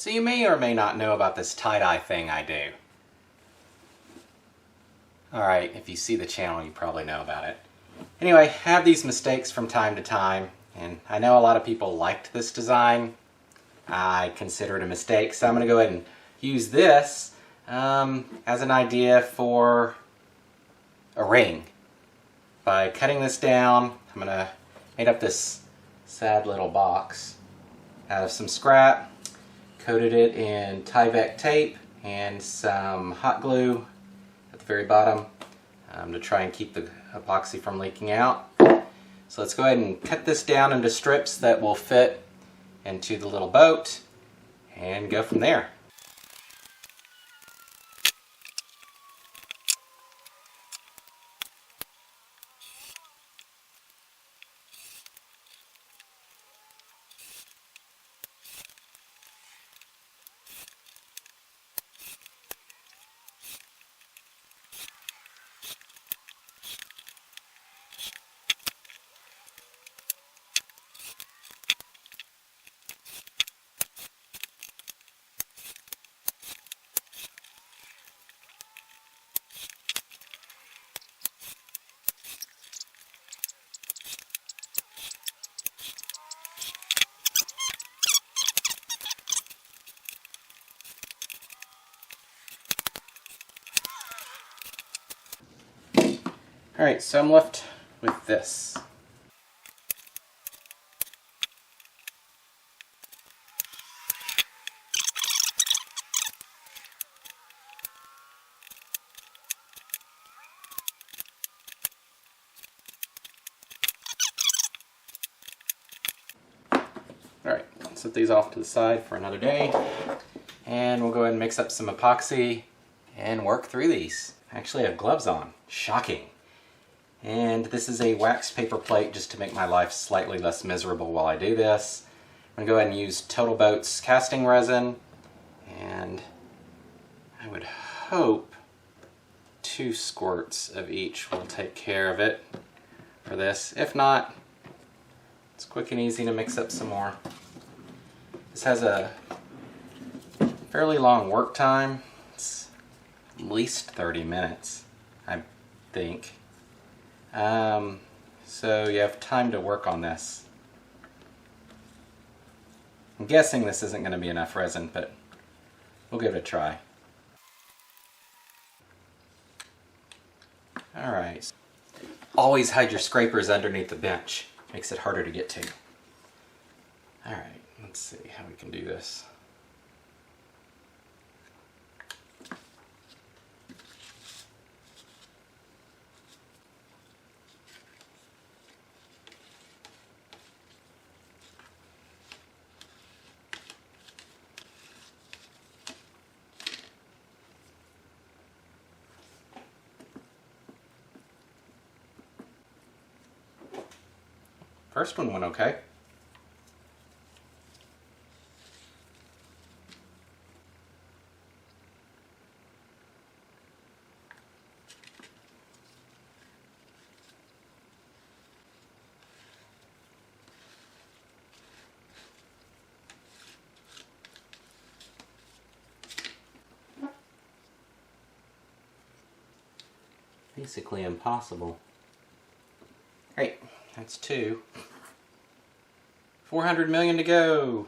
So you may or may not know about this tie-dye thing I do. Alright, if you see the channel you probably know about it. Anyway, I have these mistakes from time to time, and I know a lot of people liked this design. I consider it a mistake, so I'm going to go ahead and use this as an idea for a ring. By cutting this down, I'm going to make up this sad little box out of some scrap. Coated it in Tyvek tape and some hot glue at the very bottom to try and keep the epoxy from leaking out. So let's go ahead and cut this down into strips that will fit into the little boat and go from there. Alright, so I'm left with this. Alright, set these off to the side for another day, and we'll go ahead and mix up some epoxy and work through these. I actually have gloves on. Shocking. And this is a wax paper plate just to make my life slightly less miserable while I do this. I'm going to go ahead and use Total Boat's casting resin, and I would hope 2 squirts of each will take care of it for this. If not, it's quick and easy to mix up some more. This has a fairly long work time. It's at least 30 minutes, I think. So you have time to work on this. I'm guessing this isn't going to be enough resin, but we'll give it a try. Alright. Always hide your scrapers underneath the bench. Makes it harder to get to. Alright, let's see how we can do this. First one went okay. Basically impossible. Great, that's 2. 400 million to go.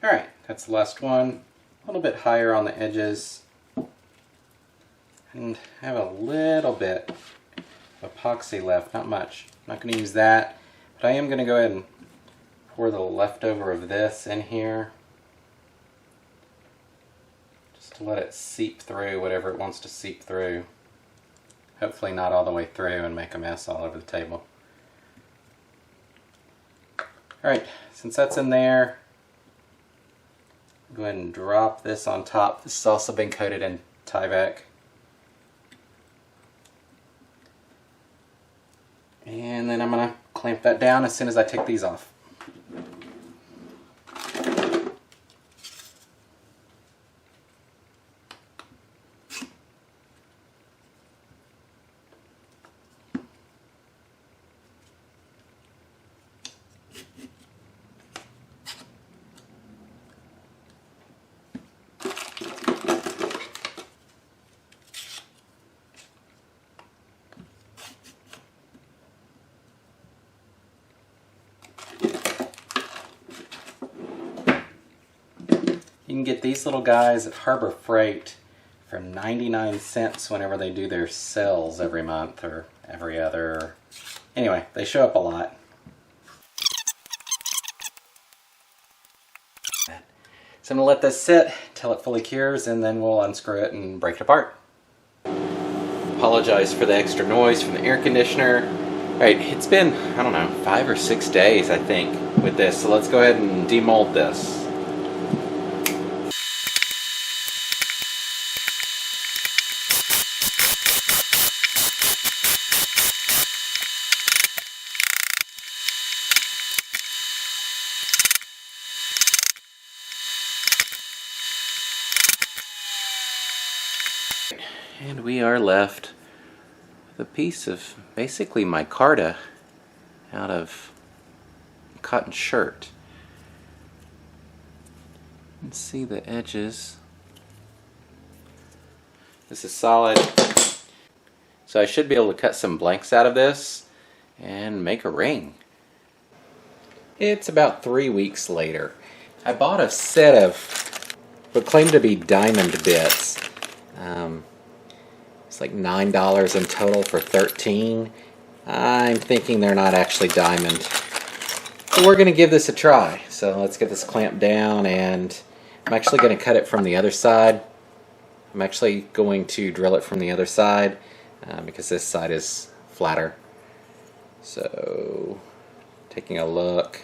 Alright, that's the last one. A little bit higher on the edges. And I have a little bit of epoxy left, not much. I'm not going to use that, but I am going to go ahead and pour the leftover of this in here. Just to let it seep through whatever it wants to seep through. Hopefully not all the way through and make a mess all over the table. Alright, since that's in there, go ahead and drop this on top. This has also been coated in Tyvek. And then I'm going to clamp that down as soon as I take these off. You can get these little guys at Harbor Freight for 99 cents whenever they do their sales every month or every other. Anyway, they show up a lot. So I'm going to let this sit till it fully cures, and then we'll unscrew it and break it apart. Apologize for the extra noise from the air conditioner. Alright, it's been, I don't know, 5 or 6 days I think with this, so let's go ahead and demold this. And we are left with a piece of basically micarta out of cotton shirt. You can see the edges. This is solid. So I should be able to cut some blanks out of this and make a ring. It's about 3 weeks later. I bought a set of what claim to be diamond bits. It's like $9 in total for 13. I'm thinking they're not actually diamond. But we're going to give this a try. So let's get this clamped down, and I'm actually going to cut it from the other side. I'm actually going to drill it from the other side because this side is flatter. So taking a look,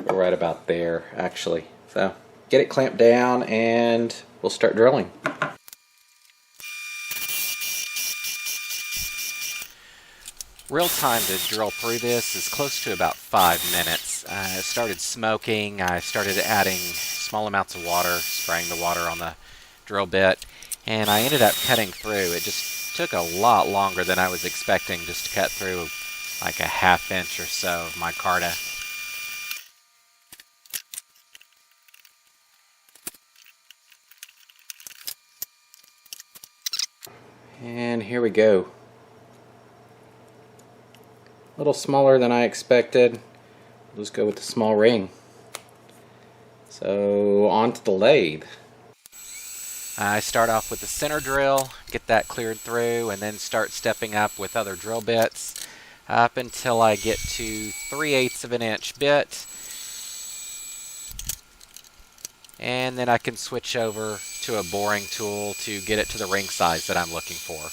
we're right about there actually. So get it clamped down and we'll start drilling. Real time to drill through this is close to about 5 minutes. I started smoking, I started adding small amounts of water, spraying the water on the drill bit, and I ended up cutting through. It just took a lot longer than I was expecting, just to cut through like a ½ inch or so of micarta. And here we go. A little smaller than I expected. We'll just go with the small ring. So on to the lathe. I start off with the center drill, get that cleared through, and then start stepping up with other drill bits up until I get to 3/8 of an inch bit. And then I can switch over to a boring tool to get it to the ring size that I'm looking for.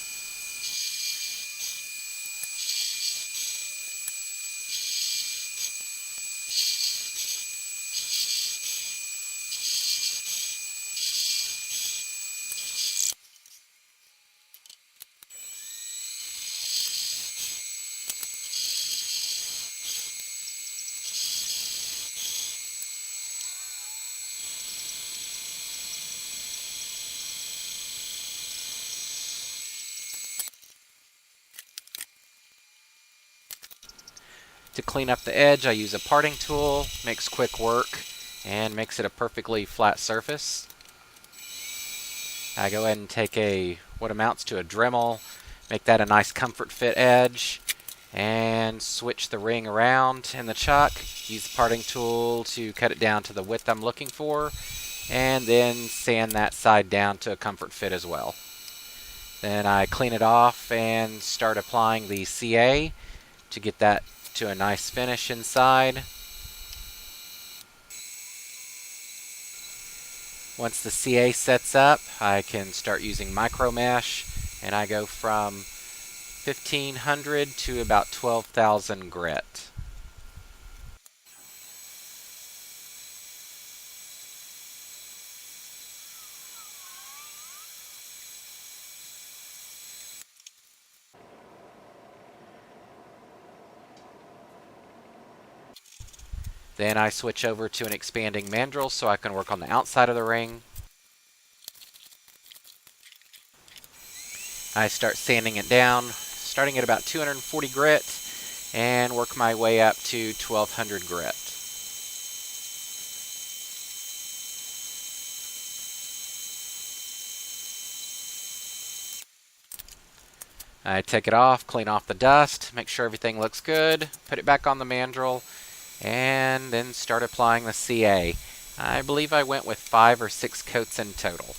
To clean up the edge, I use a parting tool, makes quick work, and makes it a perfectly flat surface. I go ahead and take what amounts to a Dremel, make that a nice comfort fit edge, and switch the ring around in the chuck, use the parting tool to cut it down to the width I'm looking for, and then sand that side down to a comfort fit as well. Then I clean it off and start applying the CA to get that to a nice finish inside. Once the CA sets up, I can start using micro mesh and I go from 1500 to about 12,000 grit. Then I switch over to an expanding mandrel so I can work on the outside of the ring. I start sanding it down, starting at about 240 grit, and work my way up to 1200 grit. I take it off, clean off the dust, make sure everything looks good, put it back on the mandrel, and then start applying the CA. I believe I went with 5 or 6 coats in total.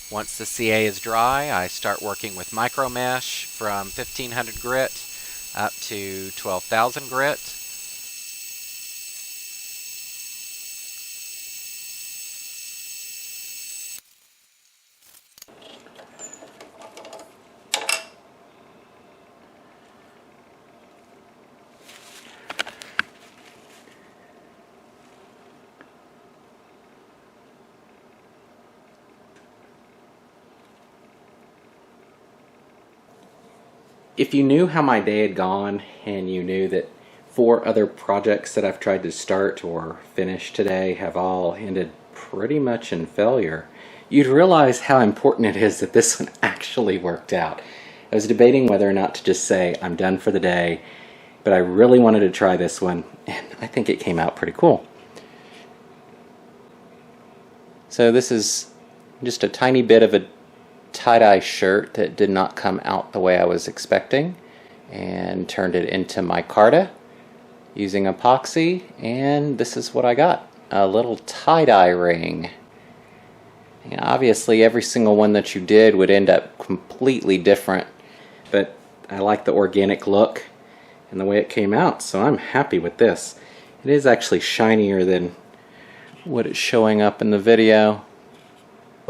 Once the CA is dry, I start working with micro mesh from 1500 grit up to 12,000 grit. If you knew how my day had gone and you knew that 4 other projects that I've tried to start or finish today have all ended pretty much in failure, you'd realize how important it is that this one actually worked out. I was debating whether or not to just say I'm done for the day, but I really wanted to try this one, and I think it came out pretty cool. So this is just a tiny bit of a tie-dye shirt that did not come out the way I was expecting, and turned it into micarta using epoxy, and this is what I got. A little tie-dye ring. And obviously every single one that you did would end up completely different, but I like the organic look and the way it came out, so I'm happy with this. It is actually shinier than what it's showing up in the video.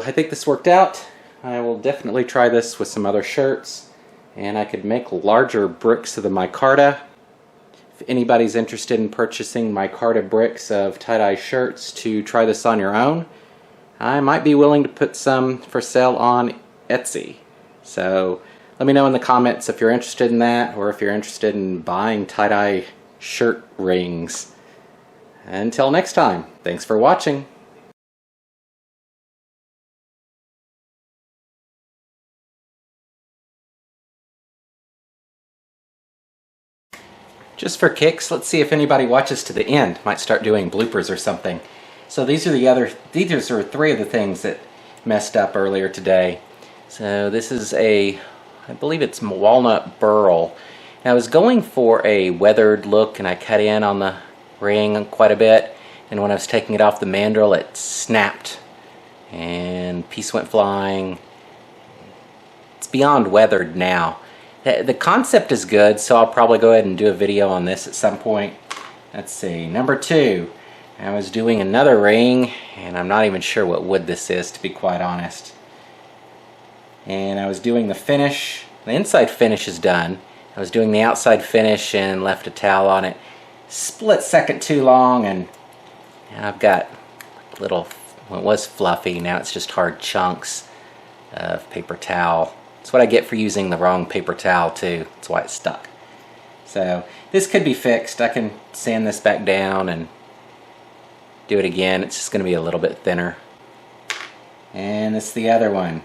I think this worked out. I will definitely try this with some other shirts, and I could make larger bricks of the micarta. If anybody's interested in purchasing micarta bricks of tie-dye shirts to try this on your own, I might be willing to put some for sale on Etsy. So let me know in the comments if you're interested in that, or if you're interested in buying tie-dye shirt rings. Until next time, thanks for watching. Just for kicks, let's see if anybody watches to the end. Might start doing bloopers or something. So these are 3 of the things that messed up earlier today. So this is I believe it's walnut burl. And I was going for a weathered look, and I cut in on the ring quite a bit. And when I was taking it off the mandrel, it snapped, and piece went flying. It's beyond weathered now. The concept is good, so I'll probably go ahead and do a video on this at some point. Let's see, number 2. I was doing another ring, and I'm not even sure what wood this is, to be quite honest. And I was doing the finish. The inside finish is done. I was doing the outside finish and left a towel on it. Split second too long, and I've got little, well, it was fluffy, now it's just hard chunks of paper towel. That's what I get for using the wrong paper towel too. That's why it's stuck. So this could be fixed. I can sand this back down and do it again. It's just going to be a little bit thinner. And this is the other one.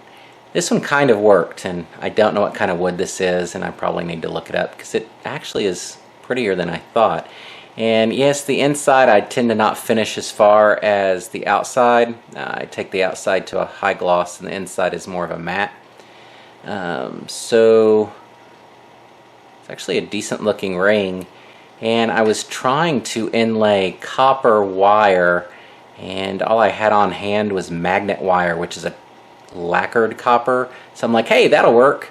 This one kind of worked, and I don't know what kind of wood this is, and I probably need to look it up because it actually is prettier than I thought. And yes, the inside I tend to not finish as far as the outside. I take the outside to a high gloss, and the inside is more of a matte. So it's actually a decent looking ring, and I was trying to inlay copper wire, and all I had on hand was magnet wire, which is a lacquered copper. So I'm like, hey, that'll work.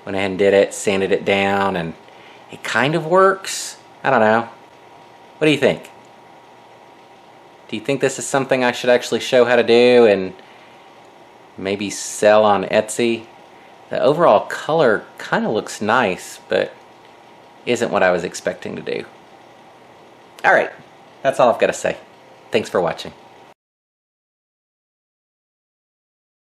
Went ahead and did it, sanded it down, and it kind of works. I don't know. What do you think? Do you think this is something I should actually show how to do and maybe sell on Etsy? The overall color kind of looks nice, but isn't what I was expecting to do. Alright, that's all I've got to say. Thanks for watching.